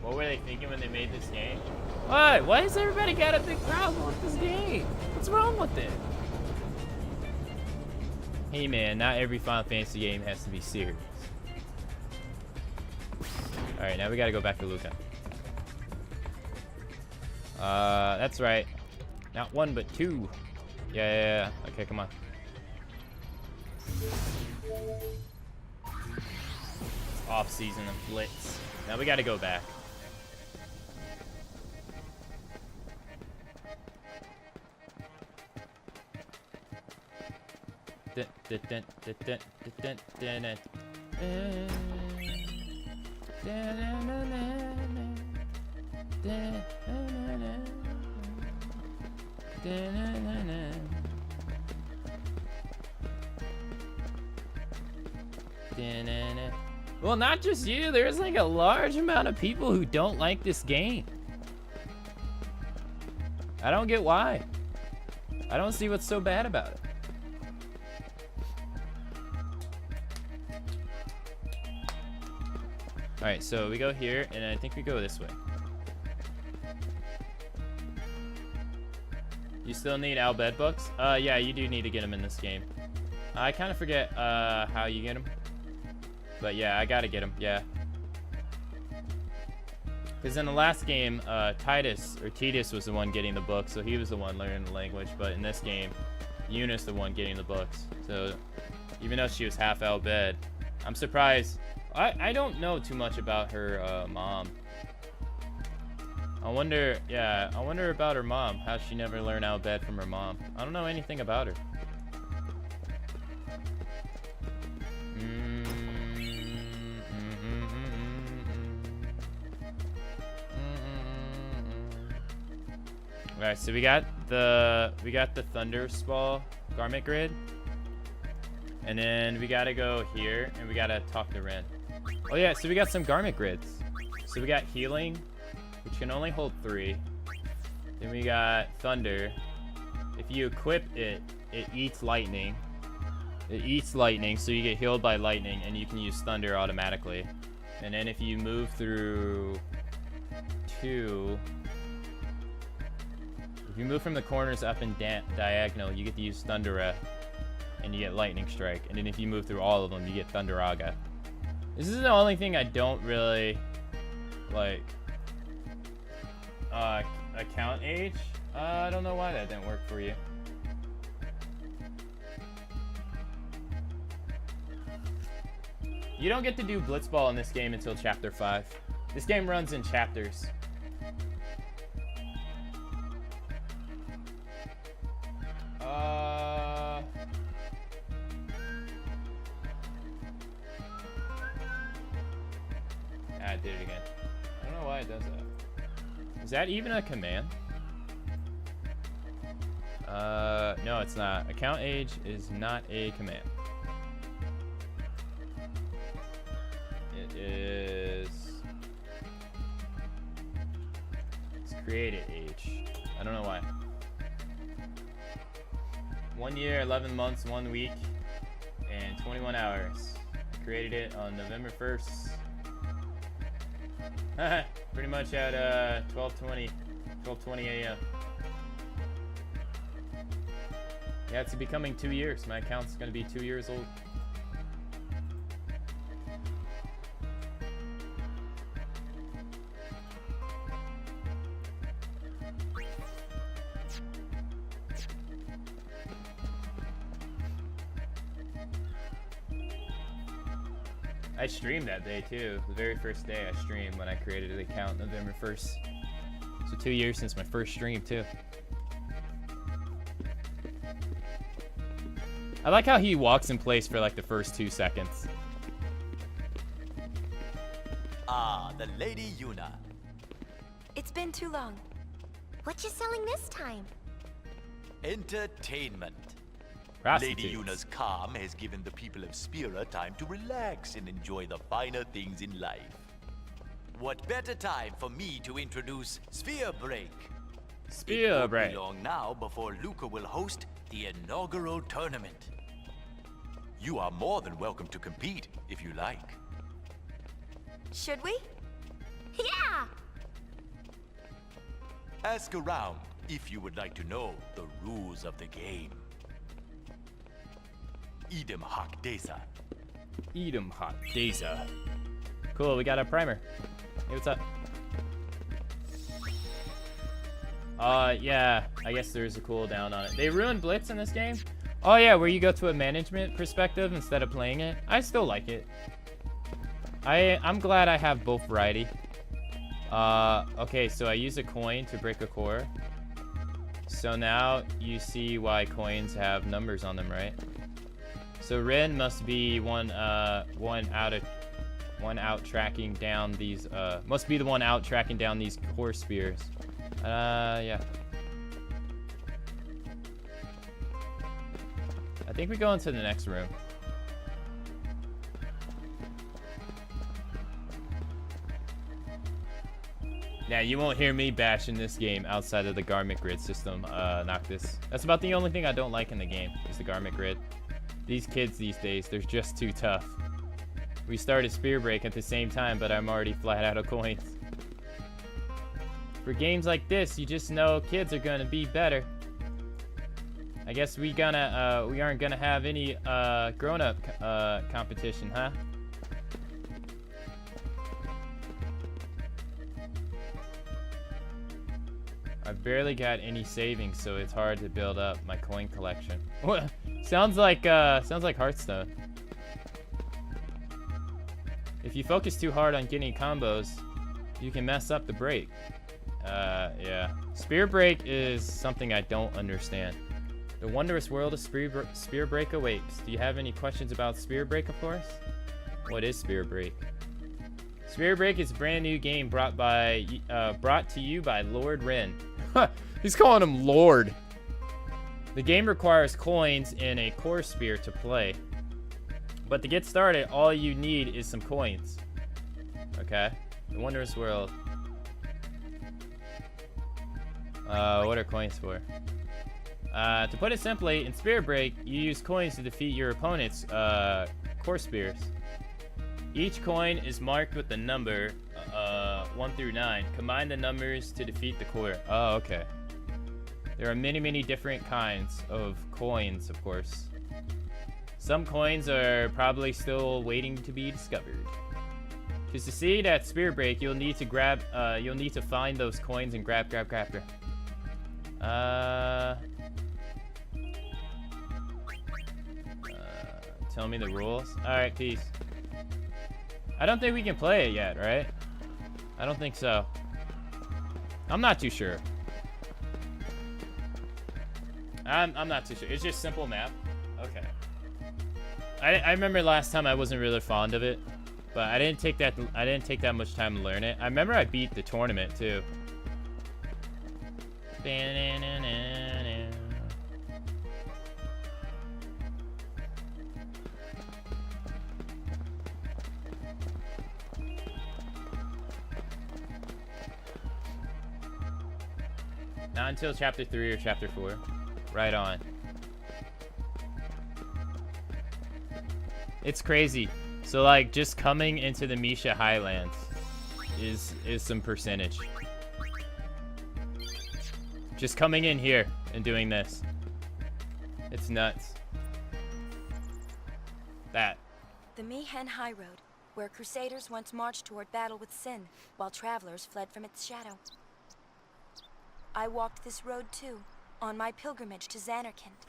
What were they thinking when they made this game? What? Why has everybody got a big problem with this game? What's wrong with it? Hey man, not every Final Fantasy game has to be serious. Alright, now we gotta go back to Luca. That's right. Not one, but two. Yeah. Okay, come on. It's off season of Blitz. Now we gotta go back. Well, not just you. There's like a large amount of people who don't like this game. I don't get why. I don't see what's so bad about it. Alright, so we go here, and I think we go this way. You still need Al Bhed books? Yeah, you do need to get them in this game. I kind of forget how you get them. But yeah, I gotta get them, yeah. Because in the last game, Titus was the one getting the book, so he was the one learning the language. But in this game, Yuna's the one getting the books. So even though she was half Al Bhed, I'm surprised. I don't know too much about her mom. I wonder about her mom. How she never learned Al Bhed from her mom. I don't know anything about her. Alright, so we got the Thunder Spall garment grid. And then we gotta go here and we gotta talk to Rin. Oh yeah, so we got some garment grids. So we got healing, which can only hold 3. Then we got thunder. If you equip it, it eats lightning. It eats lightning, so you get healed by lightning, and you can use thunder automatically. And then if you move through 2, if you move from the corners up and diagonal, you get to use Thundera, and you get Lightning Strike. And then if you move through all of them, you get Thunderaga. This is the only thing I don't really like. Account age? I don't know why that didn't work for you. You don't get to do Blitzball in this game until Chapter 5. This game runs in chapters. I did it again. I don't know why it does that. Is that even a command? No, it's not. Account age is not a command. It is... It's created age. I don't know why. 1 year, 11 months, 1 week, and 21 hours. I created it on November 1st. Pretty much at 12:20 a.m. Yeah, it's becoming 2 years. My account's gonna be 2 years old. I streamed that day too. The very first day I streamed when I created the account, November 1st. So 2 years since my first stream too. I like how he walks in place for like the first 2 seconds. Ah, the Lady Yuna. It's been too long. What you selling this time? Entertainment. Prostitutes. Lady Yuna's calm has given the people of Spira time to relax and enjoy the finer things in life. What better time for me to introduce Sphere Break? Sphere It Break. won't be long now before Luca will host the inaugural tournament. You are more than welcome to compete if you like. Should we? Yeah! Ask around if you would like to know the rules of the game. Idem hak desa. Edom hot Daza. Cool, we got a primer. Hey, what's up? Yeah, I guess there's a cooldown on it. They ruined Blitz in this game? Oh yeah, where you go to a management perspective instead of playing it. I still like it. I'm glad I have both variety. Okay, so I use a coin to break a core. So now you see why coins have numbers on them, right? So RIN must be one out tracking down these must be the one out tracking down these core spears. Yeah. I think we go into the next room. Yeah, you won't hear me bashing this game outside of the garment grid system, Noctis. That's about the only thing I don't like in the game, is the garment grid. These kids these days, they're just too tough. We started Spear Break at the same time, but I'm already flat out of coins. For games like this, you just know kids are gonna be better. I guess we aren't gonna have any grown-up competition, huh? I've barely got any savings, so it's hard to build up my coin collection. What? Sounds like Hearthstone. If you focus too hard on getting combos, you can mess up the break. Yeah. Spear Break is something I don't understand. The wondrous world of Spear Break awaits. Do you have any questions about Spear Break, of course? What is Spear Break? Spear Break is a brand new game brought to you by Lord RIN. He's calling him Lord. The game requires coins and a core spear to play. But to get started, all you need is some coins. Okay? The wondrous world. What are coins for? To put it simply, in Spear Break, you use coins to defeat your opponent's core spears. Each coin is marked with the number 1 through 9. Combine the numbers to defeat the core. Oh, okay. There are many, many different kinds of coins, of course. Some coins are probably still waiting to be discovered. To succeed at Spear Break, you'll need to find those coins and grab. Tell me the rules. Alright, peace. I don't think we can play it yet, right? I don't think so. I'm not too sure. I'm not too sure. It's just simple map. Okay. I remember last time I wasn't really fond of it, but I didn't take that much time to learn it. I remember I beat the tournament too. Not until chapter 3 or chapter 4. Right on. It's crazy. So like just coming into the Mi'ihen Highlands is some percentage. Just coming in here and doing this. It's nuts. That. The Mi'ihen Highroad, where crusaders once marched toward battle with sin, while travelers fled from its shadow. I walked this road too, on my pilgrimage to Zanarkand.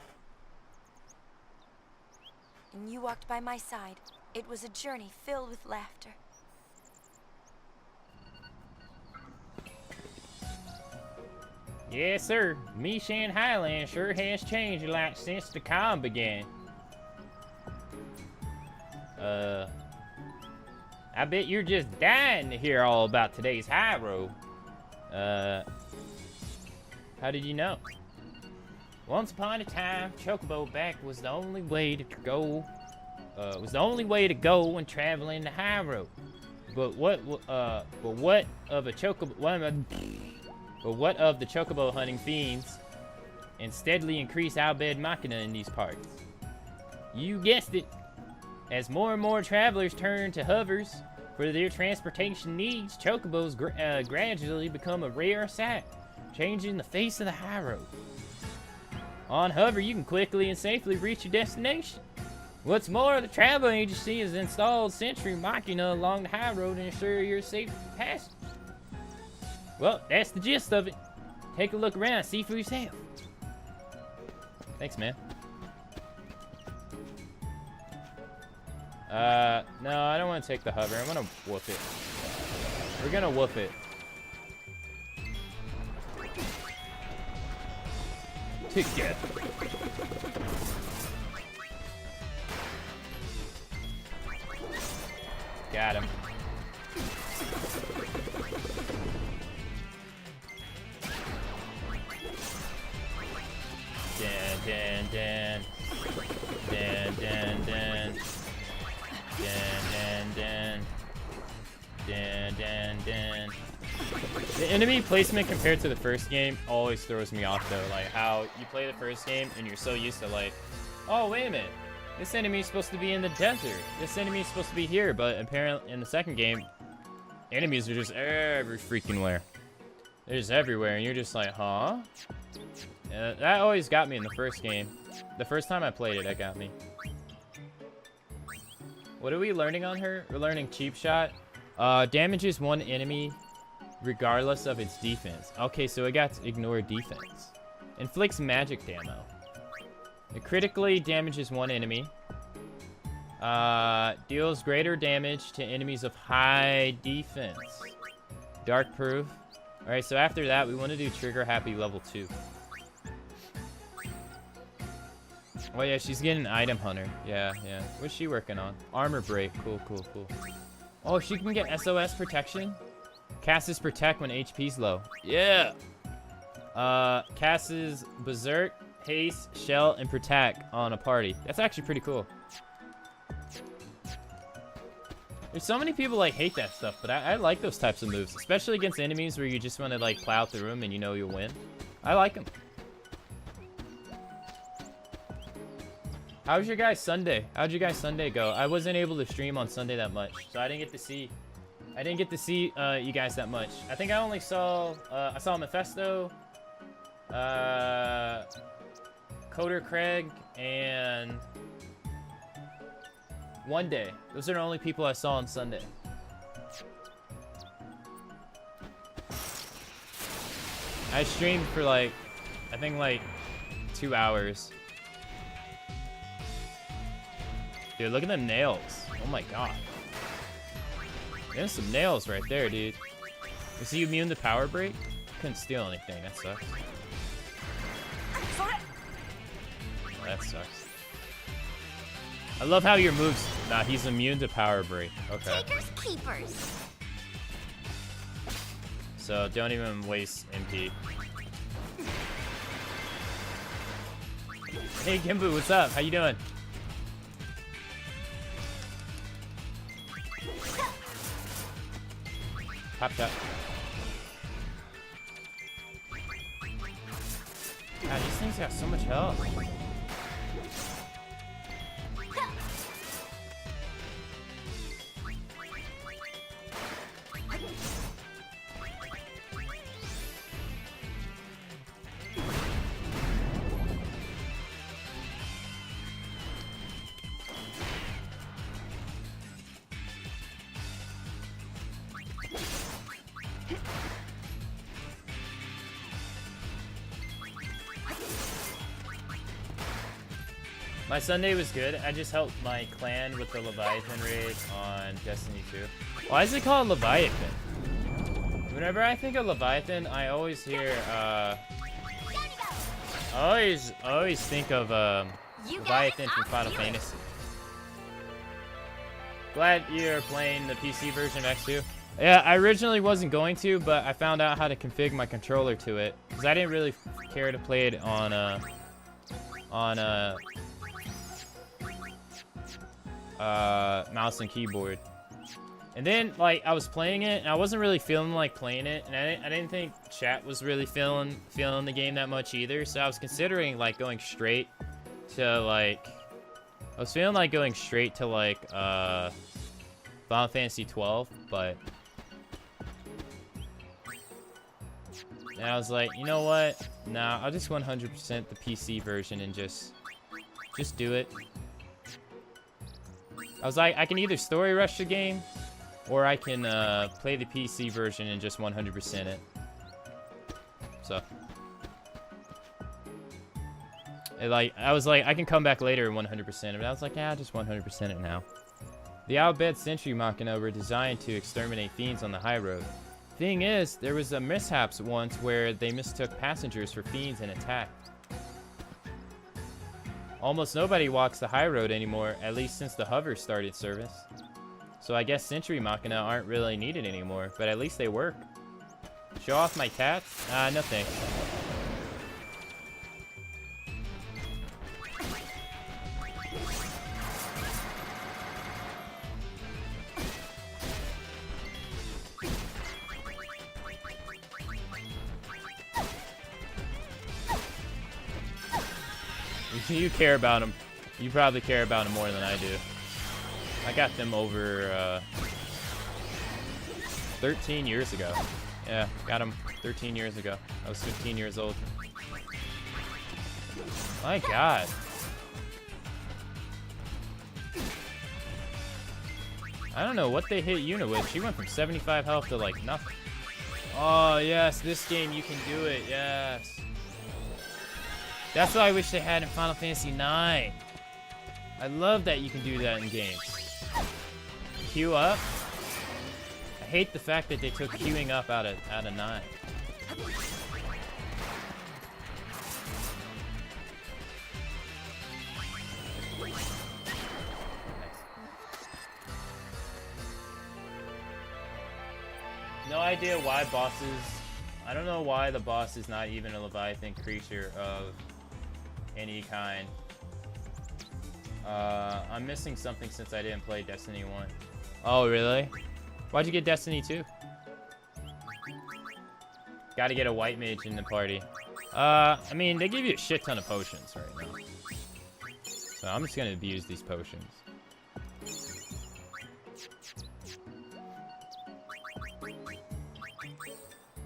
And you walked by my side. It was a journey filled with laughter. Yes, sir. Mi'ihen Highland sure has changed a lot since the calm began. I bet you're just dying to hear all about today's high road. How did you know? Once upon a time, Chocobo back was the only way to go. When traveling the high road. But what of the Chocobo hunting fiends, and steadily increase Albed Machina in these parts? You guessed it. As more and more travelers turned to hovers For their transportation needs, chocobos gradually become a rare sight, changing the face of the high road. On Hover, you can quickly and safely reach your destination. What's more, the travel agency has installed Sentry Machina along the high road to ensure your safe passage. Well, that's the gist of it. Take a look around, see for yourself. Thanks, man. No, I don't want to take the Hover. I'm gonna whoop it. We're gonna whoop it. Together. Got him. Dan. Dan. The enemy placement compared to the first game always throws me off though. Like how you play the first game and you're so used to like, oh wait a minute, this enemy's supposed to be in the desert. This enemy's supposed to be here, but apparently in the second game, enemies are just every freaking where. They're just everywhere, and you're just like, huh? That always got me in the first game. The first time I played it, that got me. What are we learning on her? We're learning Cheap Shot. Damages one enemy regardless of its defense. Okay, so it got to ignore defense. Inflicts magic damo. It critically damages one enemy. Deals greater damage to enemies of high defense. Dark proof. Alright, so after that, we want to do Trigger Happy level 2. Oh yeah, she's getting an item hunter. Yeah. What's she working on? Armor break. Cool. Oh, she can get SOS protection? Casts protect when HP's low. Yeah! Casts berserk, haste, shell, and protect on a party. That's actually pretty cool. There's so many people like hate that stuff, but I like those types of moves, especially against enemies where you just want to like plow through them and you know you'll win. I like them. How's your guys' Sunday? How'd your guys' Sunday go? I wasn't able to stream on Sunday that much, so I didn't get to see you guys that much. I think I only saw I saw Mephisto, Coder Craig, and One Day. Those are the only people I saw on Sunday. I streamed for like, I think like 2 hours. Dude, look at them nails. Oh my god. There's some nails right there, dude. Is he immune to power break? Couldn't steal anything, that sucks. Oh, that sucks. I love how your moves... Nah, he's immune to power break. Okay. Takers, keepers. So, don't even waste MP. Hey, Gimbu, what's up? How you doing? Pop shot. God, these things got so much health. My Sunday was good. I just helped my clan with the Leviathan raid on Destiny 2. Why is it called Leviathan? Whenever I think of Leviathan, I always hear, I always think of, Leviathan from Final Fantasy. Glad you're playing the PC version of X-2. Yeah, I originally wasn't going to, but I found out how to configure my controller to it. Because I didn't really care to play it on mouse and keyboard. And then like I was playing it and I wasn't really feeling like playing it, and I didn't think chat was really feeling the game that much either, so I was considering like going straight to like Final Fantasy 12, but and I was like, you know what? Nah, I'll just 100% the PC version and just do it. I was like, I can either story rush the game, or I can play the PC version and just 100% it. So, I was like, I can come back later and 100% it, but I was like, yeah, just 100% it now. The Al-Bhed Sentry Machina were designed to exterminate fiends on the high road. Thing is, there was a mishaps once where they mistook passengers for fiends and attacked. Almost nobody walks the high road anymore, at least since the hover started service. So I guess Sentry Machina aren't really needed anymore, but at least they work. Show off my cats? No thanks. You care about them. You probably care about them more than I do. I got them over 13 years ago. Yeah, got them 13 years ago. I was 15 years old. My God. I don't know what they hit Yuna with. She went from 75 health to like nothing. Oh, yes, this game you can do it. Yes. That's what I wish they had in Final Fantasy IX. I love that you can do that in games. Queue up. I hate the fact that they took queuing up out of 9. Nice. No idea why bosses. I don't know why the boss is not even a Leviathan creature of any kind. I'm missing something since I didn't play Destiny 1. Oh, really? Why'd you get Destiny 2? Gotta get a white mage in the party. I mean, they give you a shit ton of potions right now. So I'm just gonna abuse these potions.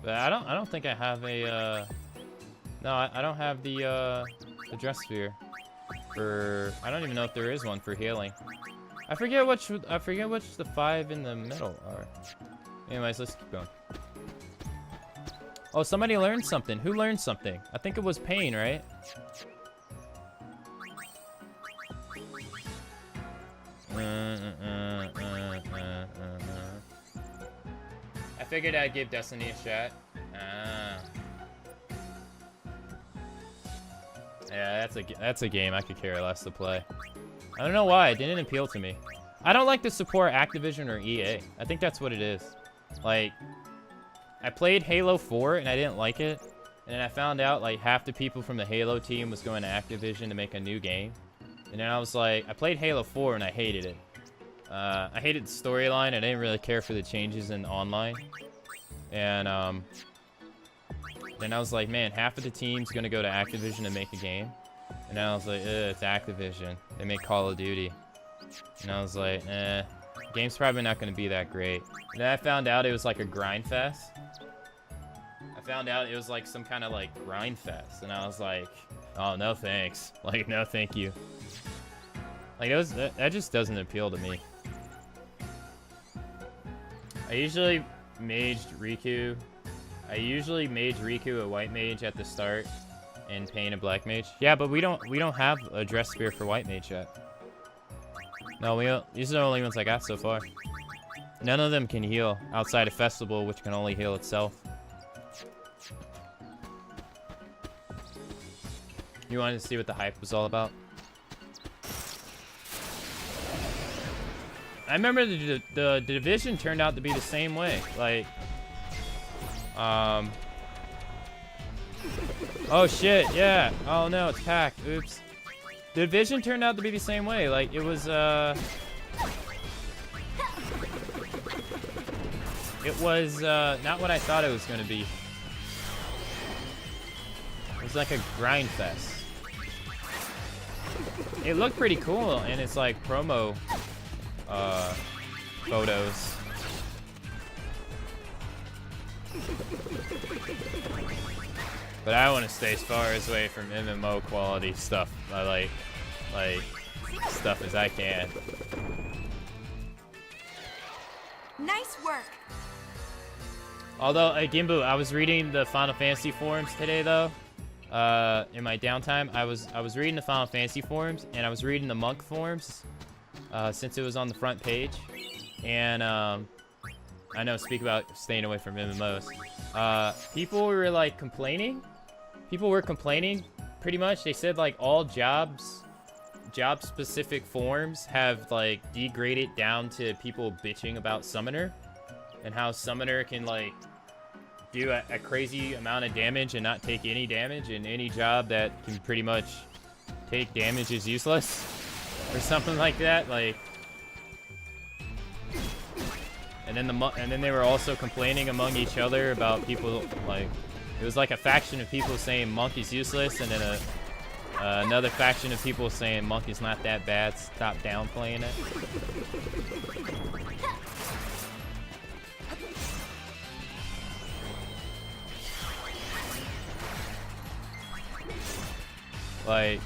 But I don't think I have a, no, I don't have the dress sphere. I don't even know if there is one for healing. I forget which the 5 in the middle are. Anyways, let's keep going. Oh, somebody learned something. Who learned something? I think it was Pain, right? I figured I'd give Destiny a shot. Yeah, that's a game I could care less to play. I don't know why, it didn't appeal to me. I don't like to support Activision or EA. I think that's what it is. Like, I played Halo 4 and I didn't like it. And then I found out like half the people from the Halo team was going to Activision to make a new game. And then I was like, I played Halo 4 and I hated it. I hated the storyline. I didn't really care for the changes in online. And then I was like, man, half of the team's gonna go to Activision to make a game. And then I was like, it's Activision. They make Call of Duty. And I was like, game's probably not gonna be that great. And then I found out it was like a grind fest. I found out it was like some kind of like grind fest. And I was like, oh, no thanks. Like, no thank you. Like, that just doesn't appeal to me. I usually maged Riku. I usually mage Riku a white mage at the start and Pain a black mage. Yeah, but we don't have a dress spear for white mage yet. No, these are the only ones I got so far. None of them can heal outside of Festival, which can only heal itself. You wanted to see what the hype was all about? I remember the Division turned out to be the same way. Like, oh shit, yeah. Oh no, it's packed. Oops. The Division turned out to be the same way. Like, it was not what I thought it was gonna be. It was like a grind fest. It looked pretty cool, and it's like promo photos. But I want to stay as far away from MMO quality stuff. I like stuff as I can. Nice work. Although, Gimbu, I was reading the Final Fantasy forums today, though. In my downtime, I was reading the Final Fantasy forums, and I was reading the Monk forums, since it was on the front page. And I know, speak about staying away from MMOs. People were like complaining. People were complaining, pretty much. They said like all job-specific forums have like degraded down to people bitching about Summoner, and how Summoner can like do a crazy amount of damage and not take any damage, and any job that can pretty much take damage is useless, or something like that. Like, and then they were also complaining among each other about people like, it was like a faction of people saying Monk is useless, and then another faction of people saying Monk is not that bad. Stop downplaying it. Like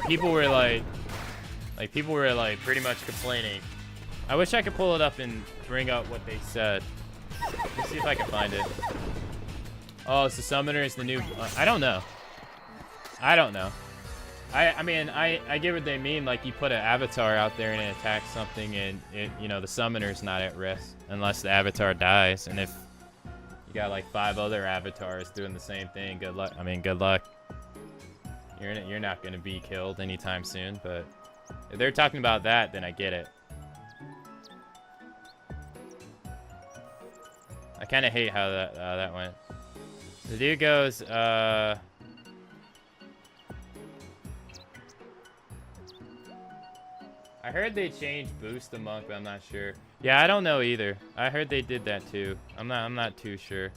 people were like pretty much complaining. I wish I could pull it up and bring up what they said. Let's see if I can find it. Oh, so Summoner is the new... I don't know. I don't know. I mean, I get what they mean. Like, you put an avatar out there and it attacks something, and you know, the Summoner's not at risk unless the avatar dies. And if you got like 5 other avatars doing the same thing, good luck. I mean, good luck. You're not gonna be killed anytime soon. But if they're talking about that, then I get it. I kind of hate how that went. The dude goes, I heard they changed boost to Monk, but I'm not sure. Yeah, I don't know either. I heard they did that too. I'm not too sure.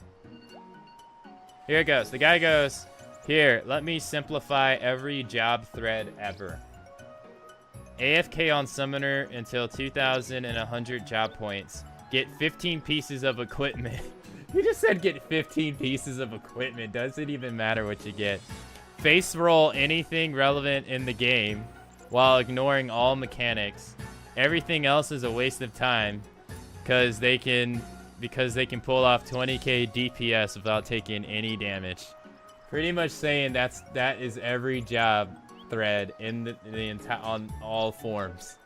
Here it goes. The guy goes, here, let me simplify every job thread ever. AFK on Summoner until 2,100 job points. Get 15 pieces of equipment. You just said get 15 pieces of equipment. Doesn't even matter what you get. Face roll anything relevant in the game while ignoring all mechanics. Everything else is a waste of time because they can pull off 20k DPS without taking any damage. Pretty much saying that is every job thread in the entire, on all forms.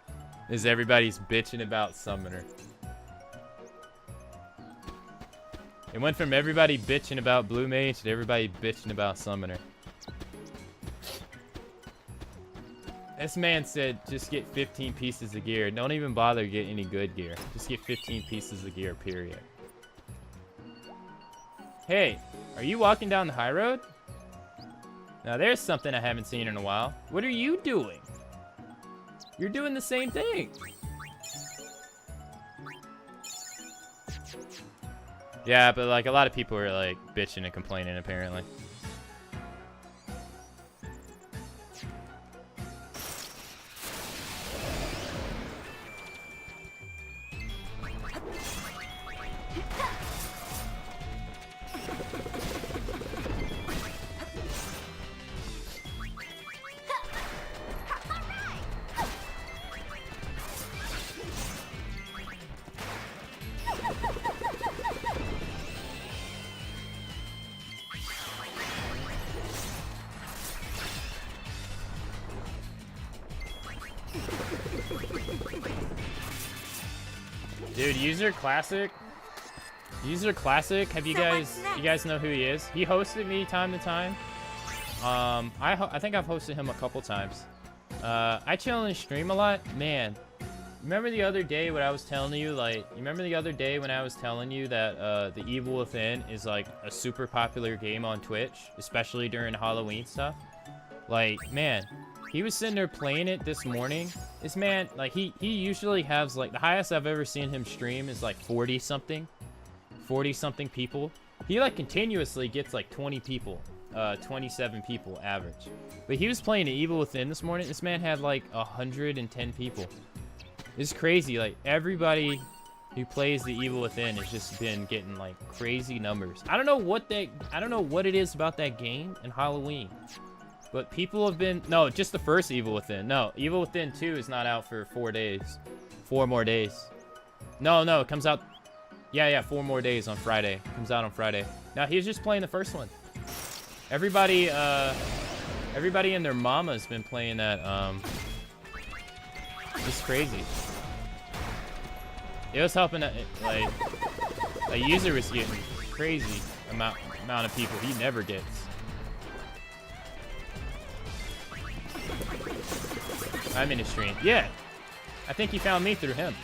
Is everybody's bitching about Summoner. It went from everybody bitching about Blue Mage to everybody bitching about Summoner. This man said just get 15 pieces of gear. Don't even bother to get any good gear. Just get 15 pieces of gear, period. Hey, are you walking down the high road? Now there's something I haven't seen in a while. What are you doing? You're doing the same thing. Yeah, but like a lot of people are like bitching and complaining apparently. Dude, User Classic. Have you guys know who he is? He hosted me time to time. I think I've hosted him a couple times. I chill in his stream a lot. Man, remember the other day when I was telling you, like, that The Evil Within is like a super popular game on Twitch, especially during Halloween stuff? Like, man, he was sitting there playing it this morning. This man, like, he usually has, like, the highest I've ever seen him stream is, like, 40-something people. He, like, continuously gets, like, 20 people, 27 people average. But he was playing The Evil Within this morning. This man had, like, 110 people. It's crazy. Like, everybody who plays The Evil Within has just been getting, like, crazy numbers. I don't know what it is about that game and Halloween. But people have been... No, just the first Evil Within. No, Evil Within 2 is not out for 4 days. 4 more days. No, it comes out... Yeah, 4 more days on Friday. Comes out on Friday. Now, he was just playing the first one. Everybody and their mama has been playing that, It's crazy. It was helping, like, a user was getting crazy amount of people he never gets. I'm in his stream. Yeah. I think he found me through him.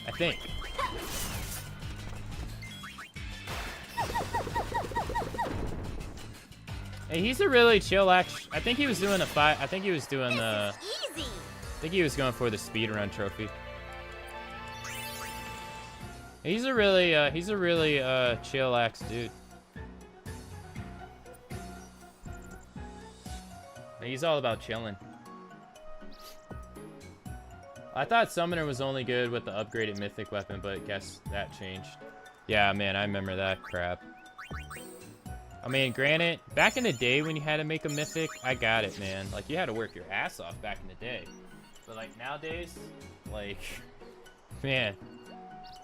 I think. Hey, he's a really chill act. I think he was doing I think he was doing the... Easy. I think he was going for the speedrun trophy. He's a really chillax dude. He's all about chilling. I thought Summoner was only good with the upgraded mythic weapon, but guess that changed. Yeah, man, I remember that crap. I mean, granted, back in the day when you had to make a mythic, I got it, man. Like, you had to work your ass off back in the day. But, like, nowadays, like, man,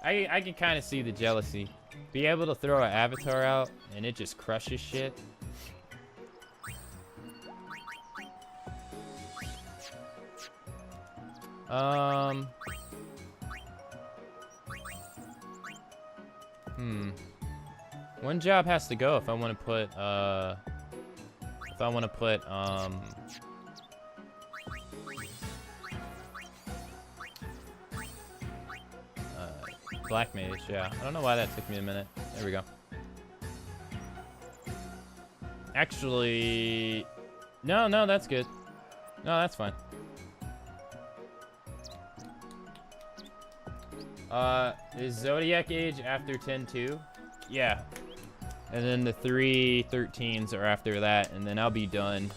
I can kind of see the jealousy. Be able to throw an avatar out, and it just crushes shit. One job has to go if I want to put, Black Mage, yeah. I don't know why that took me a minute. There we go. Actually, no, that's good. No, that's fine. Is Zodiac Age after 10-2? Yeah. And then the 3-13s are after that, and then I'll be done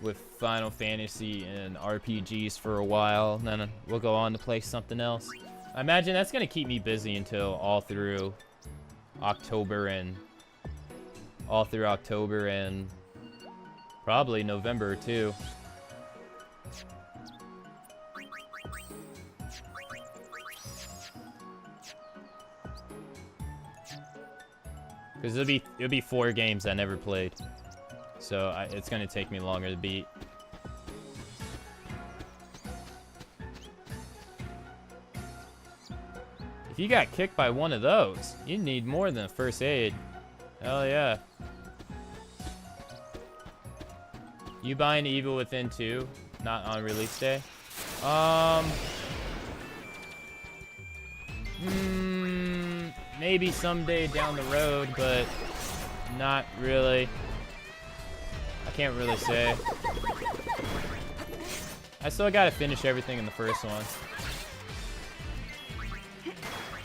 with Final Fantasy and RPGs for a while. And then we'll go on to play something else. I imagine that's gonna keep me busy until all through October and probably November too. Because it'll be 4 games I never played, so it's gonna take me longer to beat. If you got kicked by one of those, you need more than a first aid. Hell yeah. You buying Evil Within 2? Not on release day? Maybe someday down the road, but not really. I can't really say. I still gotta finish everything in the first one.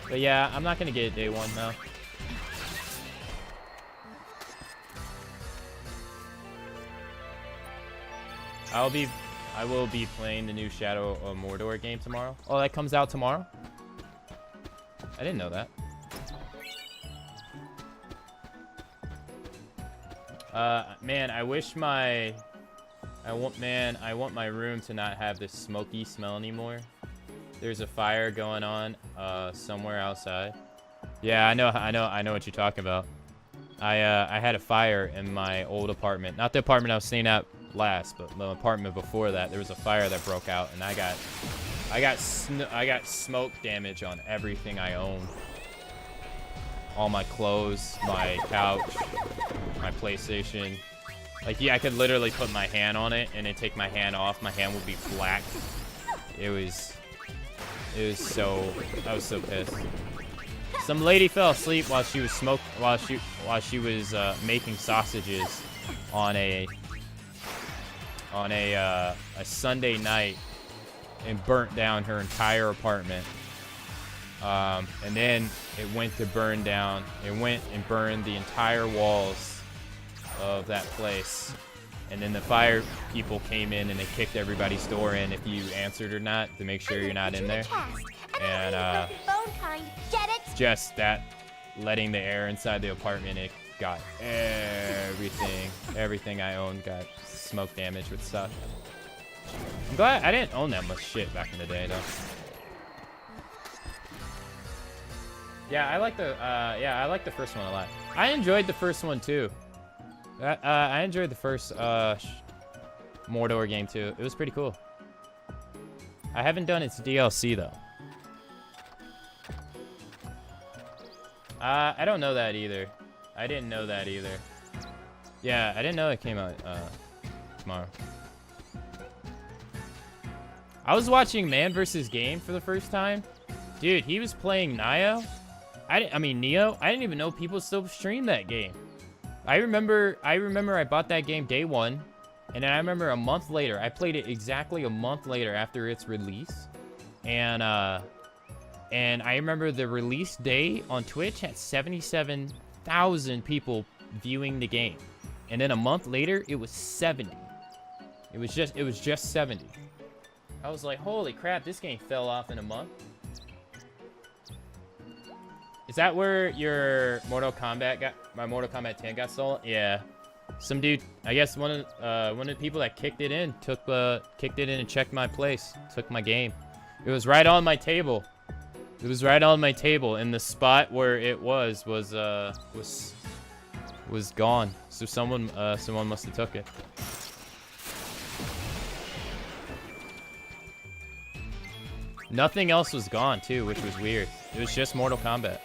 But yeah, I'm not gonna get it day 1 though. I will be playing the new Shadow of Mordor game tomorrow. Oh, that comes out tomorrow? I didn't know that. Man, I wish I want my room to not have this smoky smell anymore. There's a fire going on somewhere outside. Yeah, I know what you're talking about. I had a fire in my old apartment. Not the apartment I was staying at last, but the apartment before that. There was a fire that broke out, and I got smoke damage on everything I own. All my clothes, my couch, my PlayStation. Like, yeah, I could literally put my hand on it and then take my hand off. My hand would be black. I was so pissed. Some lady fell asleep while she was making sausages on a Sunday night and burnt down her entire apartment. And then it went to burn down. It went and burned the entire walls of that place. And then the fire people came in and they kicked everybody's door in if you answered or not to make sure you're not in there. And just that letting the air inside the apartment, it got everything I owned got smoke damage with stuff. I'm glad I didn't own that much shit back in the day though. Yeah, I like the first one a lot. I enjoyed the first one too. I enjoyed the first Mordor game too. It was pretty cool. I haven't done its DLC though. I don't know that either. I didn't know that either. Yeah, I didn't know it came out tomorrow. I was watching Man vs. Game for the first time. Dude, he was playing Neo. I mean Neo. I didn't even know people still stream that game. I remember I bought that game day one, and then I remember a month later, I played it exactly a month later after its release, and I remember the release day on Twitch had 77,000 people viewing the game, and then a month later it was 70. It was just 70. I was like, holy crap, this game fell off in a month. Is that where your Mortal Kombat my Mortal Kombat 10 got stolen? Yeah. Some dude, I guess one of the people that kicked it in and checked my place, took my game. It was right on my table. It was right on my table, and the spot where it was gone. So someone must have took it. Nothing else was gone too, which was weird. It was just Mortal Kombat.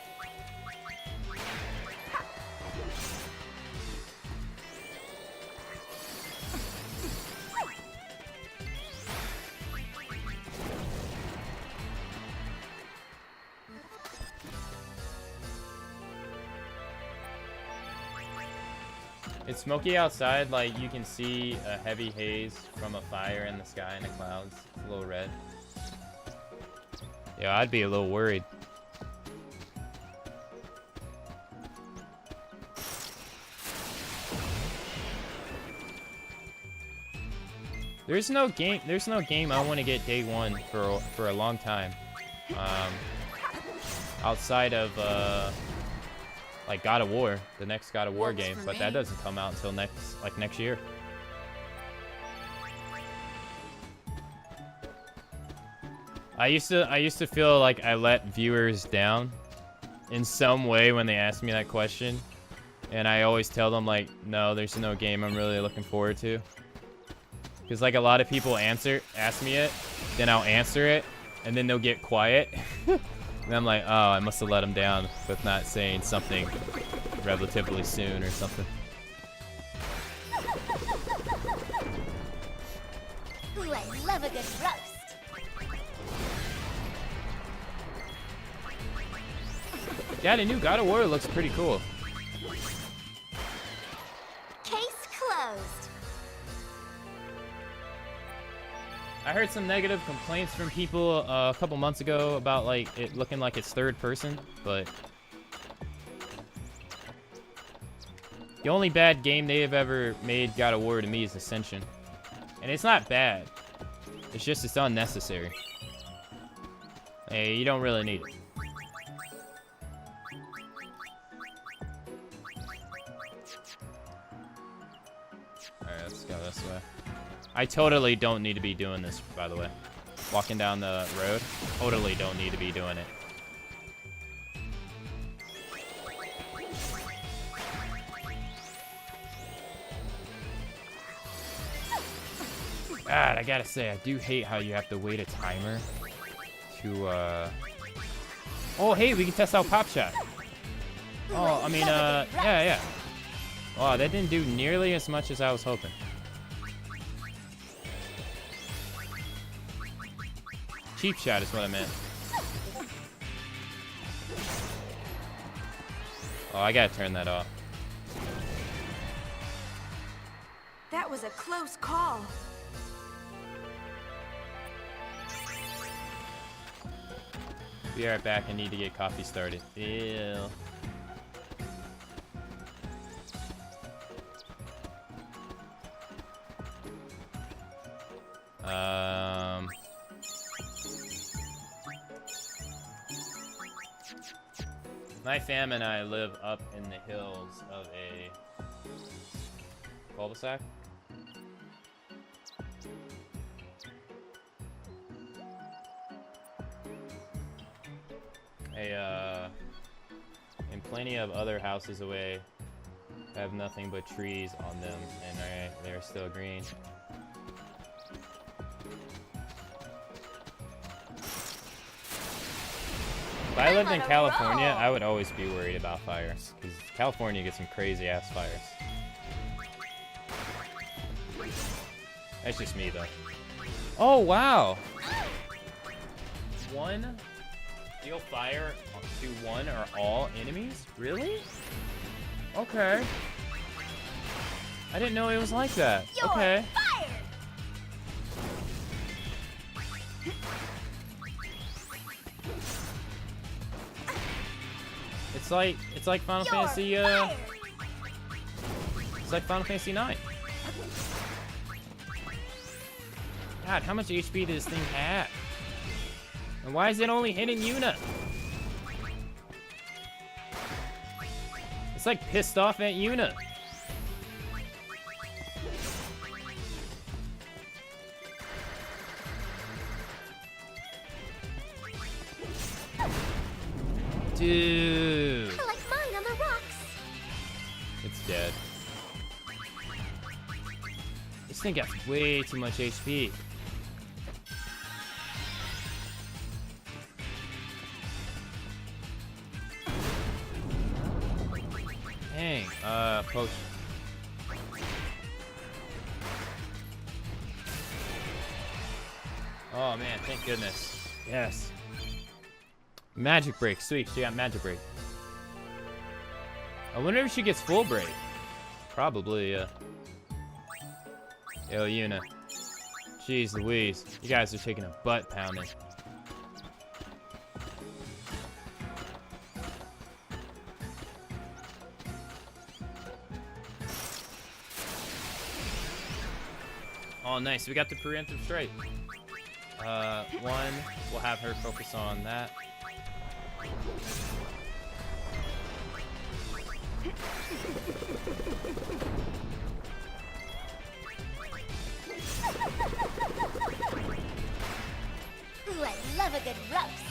It's smoky outside, like you can see a heavy haze from a fire in the sky and the clouds. It's a little red. Yeah, I'd be a little worried. There's no game I want to get day one for a long time. Outside of like God of War, the next God of War game, but that doesn't come out until next year. I used to feel like I let viewers down in some way when they asked me that question, and I always tell them like, no, there's no game I'm really looking forward to. Because like a lot of people ask me it, then I'll answer it, and then they'll get quiet. And I'm like, oh, I must have let them down with not saying something relatively soon or something. Ooh, I love a good roast. Yeah, the new God of War looks pretty cool. Case closed. I heard some negative complaints from people a couple months ago about like it looking like it's third person, but the only bad game they have ever made God of War to me is Ascension. And it's not bad. It's just it's unnecessary. Hey, you don't really need it. Alright, let's go this way. I totally don't need to be doing this, by the way. Walking down the road, totally don't need to be doing it. God, I gotta say, I do hate how you have to wait a timer to, Oh, hey, we can test out Pop Shot. Oh, I mean, yeah. Wow, that didn't do nearly as much as I was hoping. Cheap shot is what I meant. Oh, I gotta turn that off. That was a close call. Be right back. I need to get coffee started. Ew. My fam and I live up in the hills of a cul-de-sac. And plenty of other houses away have nothing but trees on them, and they're still green. If I lived in California, I would always be worried about fires, because California gets some crazy-ass fires. That's just me, though. Oh, wow! One deal fire to one or all enemies? Really? Okay. I didn't know it was like that. Okay. It's like Final Fantasy. It's like Final Fantasy 9. God, how much HP does this thing have? And why is it only hitting Yuna? It's like pissed off at Yuna. Dude. I like mine on the rocks. It's dead. This thing got way too much HP. Dang, potion. Oh man, thank goodness. Yes. Magic break, sweet, she got magic break. I wonder if she gets full break. Probably, Yo, Yuna. Jeez Louise, you guys are taking a butt pounding. Oh, nice. We got the preemptive strike. One, we'll have her focus on that. Ooh, I love a good roast.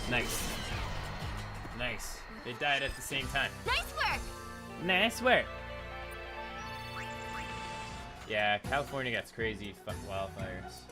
Nice. Nice. They died at the same time. Nice work. Nice work. Yeah, California gets crazy wildfires.